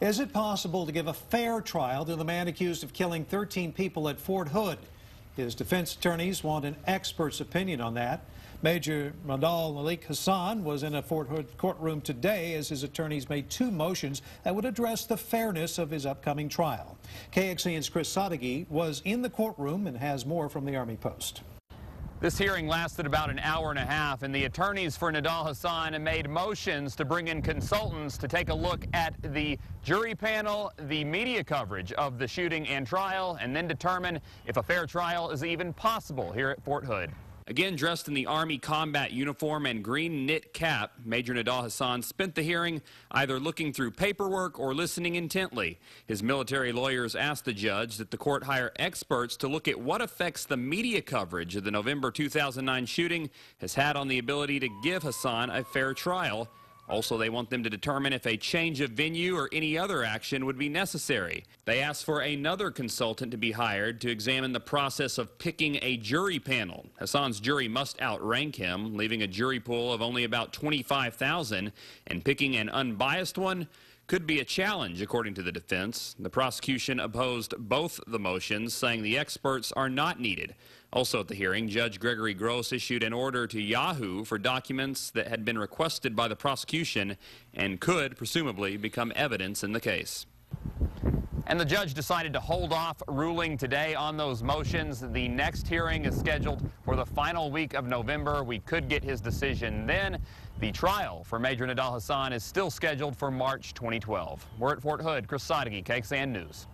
Is it possible to give a fair trial to the man accused of killing 13 people at Fort Hood? His defense attorneys want an expert's opinion on that. Major Nidah Hasan was in a Fort Hood courtroom today as his attorneys made two motions that would address the fairness of his upcoming trial. KXAN's Chris Sadeghi was in the courtroom and has more from the Army Post. This hearing lasted about an hour and a half, and the attorneys for Nidah Hasan made motions to bring in consultants to take a look at the jury panel, the media coverage of the shooting and trial, and then determine if a fair trial is even possible here at Fort Hood. Again, dressed in the Army combat uniform and green knit cap, Major Nidah Hasan spent the hearing either looking through paperwork or listening intently. His military lawyers asked the judge that the court hire experts to look at what effects the media coverage of the November 2009 shooting has had on the ability to give Hasan a fair trial. Also, they want them to determine if a change of venue or any other action would be necessary. They asked for another consultant to be hired to examine the process of picking a jury panel. Hasan's jury must outrank him, leaving a jury pool of only about 25,000, and picking an unbiased one could be a challenge, according to the defense. The prosecution opposed both the motions, saying the experts are not needed. Also at the hearing, Judge Gregory Gross issued an order to Yahoo for documents that had been requested by the prosecution and could presumably become evidence in the case. And the judge decided to hold off ruling today on those motions. The next hearing is scheduled for the final week of November. We could get his decision then. The trial for Major Nidah Hasan is still scheduled for March 2012. We're at Fort Hood. Chris Sadeghi, KXAN News.